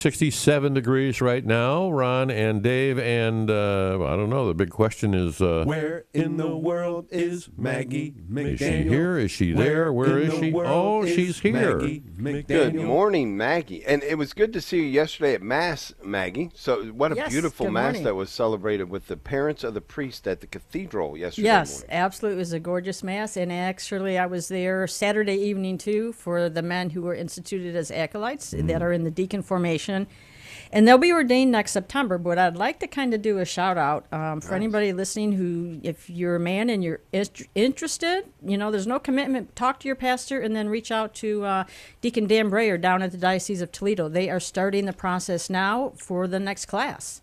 67 degrees right now. Ron and Dave, and I don't know. The big question is, where in the world is Maggie McDaniel? Is she here? Is she there? Where is she? Oh, she's here. Good morning, Maggie. And it was good to see you yesterday at Mass, Maggie. So what a beautiful Mass that was celebrated with the parents of the priest at the cathedral yesterday morning. Absolutely. It was a gorgeous Mass. And actually, I was there Saturday evening, too, for the men who were instituted as acolytes that are in the deacon formation. And they'll be ordained next September, but I'd like to kind of do a shout out for anybody listening who, if you're a man and you're interested, there's no commitment, talk to your pastor and then reach out to Deacon Dan Breyer down at the Diocese of Toledo. They are starting the process now for the next class.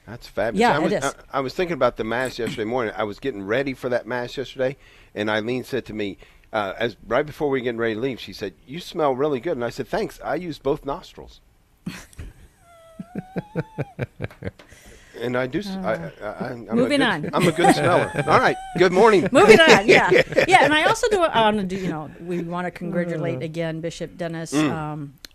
That's fabulous. Yeah, it is. I was thinking about the Mass yesterday morning. I was getting ready for that Mass yesterday, and Eileen said to me, right before we were getting ready to leave, she said, "You smell really good." And I said, "Thanks. I use both nostrils." And I do. I'm Moving on. I'm a good smeller. All right. Good morning. Moving on. Yeah. And I also we want to congratulate again Bishop Dennis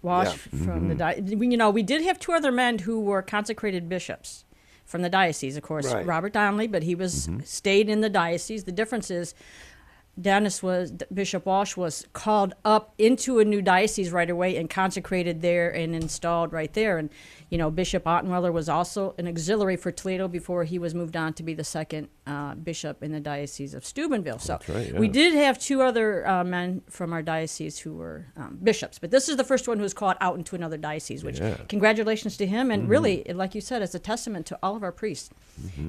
Walsh from the we did have two other men who were consecrated bishops from the diocese. Of course, Robert Donnelly, but he was stayed in the diocese. The difference is, Bishop Walsh was called up into a new diocese right away and consecrated there and installed right there. And, Bishop Ottenweller was also an auxiliary for Toledo before he was moved on to be the second bishop in the Diocese of Steubenville. So we did have two other men from our diocese who were bishops. But this is the first one who was called out into another diocese, which congratulations to him. And really, like you said, it's a testament to all of our priests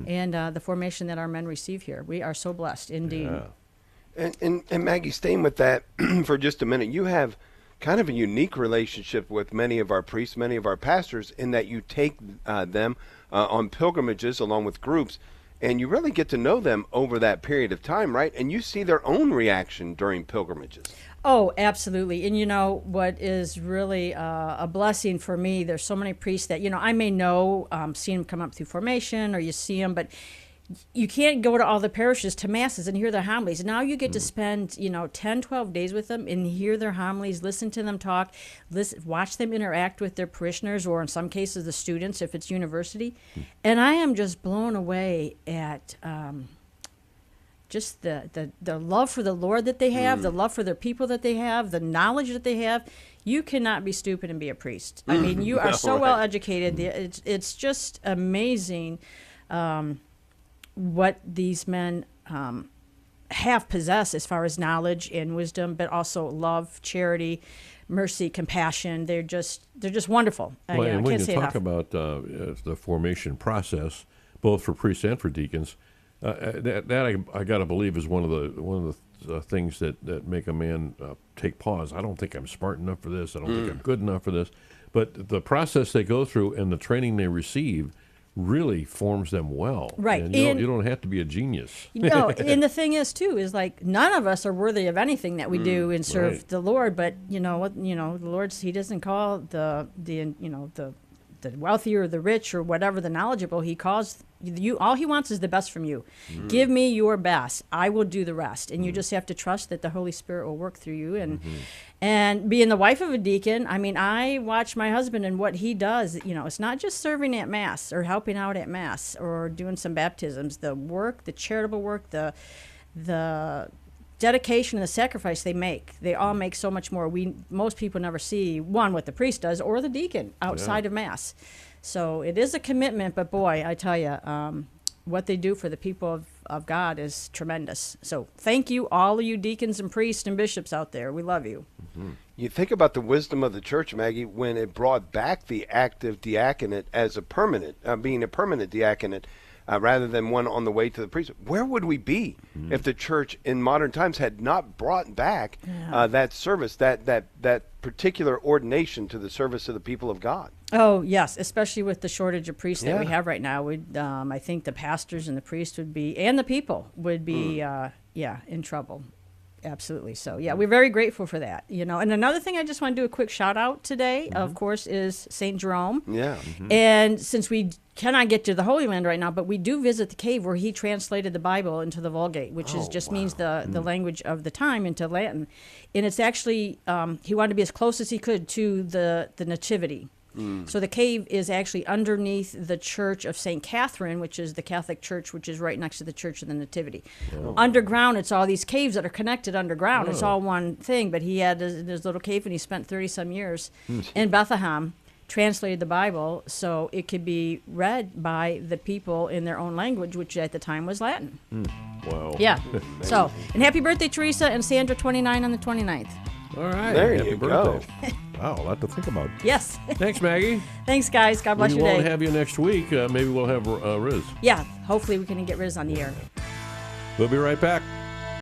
and the formation that our men receive here. We are so blessed indeed. Yeah. And Maggie, staying with that for just a minute, you have kind of a unique relationship with many of our priests, many of our pastors, in that you take them on pilgrimages along with groups, and you really get to know them over that period of time, right? And you see their own reaction during pilgrimages. Oh, absolutely. And what is really a blessing for me, there's so many priests that, I may know, seeing them come up through formation, or you see them, but you can't go to all the parishes to masses and hear their homilies. Now you get to spend, 10, 12 days with them and hear their homilies, listen to them talk, watch them interact with their parishioners, or in some cases the students if it's university. And I am just blown away at just the love for the Lord that they have, the love for their people that they have, the knowledge that they have. You cannot be stupid and be a priest. I mean, you are so well educated. It's just amazing what these men have possessed as far as knowledge and wisdom, but also love, charity, mercy, compassion. They're just wonderful. Well, and when you talk about the formation process, both for priests and for deacons, that I got to believe is one of the things that make a man take pause. I don't think I'm smart enough for this. I don't think I'm good enough for this. But the process they go through and the training they receive really forms them well. Right. And you don't have to be a genius. No, and the thing is, too, is like none of us are worthy of anything that we do and serve the Lord. But the Lord, He doesn't call the wealthy or the rich or whatever, the knowledgeable. He calls you. All He wants is the best from you. Give me your best. I will do the rest. And you just have to trust that the Holy Spirit will work through you. And being the wife of a deacon, I mean, I watch my husband and what he does. It's not just serving at Mass or helping out at Mass or doing some baptisms. The work, the charitable work, the dedication and the sacrifice they all make so much more. Most people never see, one, what the priest does or the deacon outside of Mass. So it is a commitment, but boy, I tell you, what they do for the people of God is tremendous. So thank you, all of you deacons and priests and bishops out there. We love you. You think about the wisdom of the church, Maggie, when it brought back the active diaconate as a permanent, being a permanent diaconate, rather than one on the way to the priesthood. Where would we be if the church in modern times had not brought back that service, that particular ordination to the service of the people of God? Oh, yes, especially with the shortage of priests that we have right now. I think the pastors and the priests would be, and the people would be, in trouble. Absolutely. So, we're very grateful for that. And another thing I just want to do a quick shout out today, of course, is St. Jerome. Yeah. And since we cannot get to the Holy Land right now, but we do visit the cave where he translated the Bible into the Vulgate, which means the language of the time into Latin. And it's actually, he wanted to be as close as he could to the Nativity So the cave is actually underneath the Church of St. Catherine, which is the Catholic church, which is right next to the Church of the Nativity. Underground, it's all these caves that are connected underground. It's all one thing, but he had his little cave, and he spent 30-some years in Bethlehem, translated the Bible so it could be read by the people in their own language, which at the time was Latin. Wow. Yeah. So, and happy birthday, Teresa and Sandra, 29 on the 29th. All right. There Happy you birthday. Wow, a lot to think about. Yes. Thanks, Maggie. Thanks, guys. God bless We your won't day. have you next week. Maybe we'll have Riz. Yeah. Hopefully we can get Riz on the air. We'll be right back.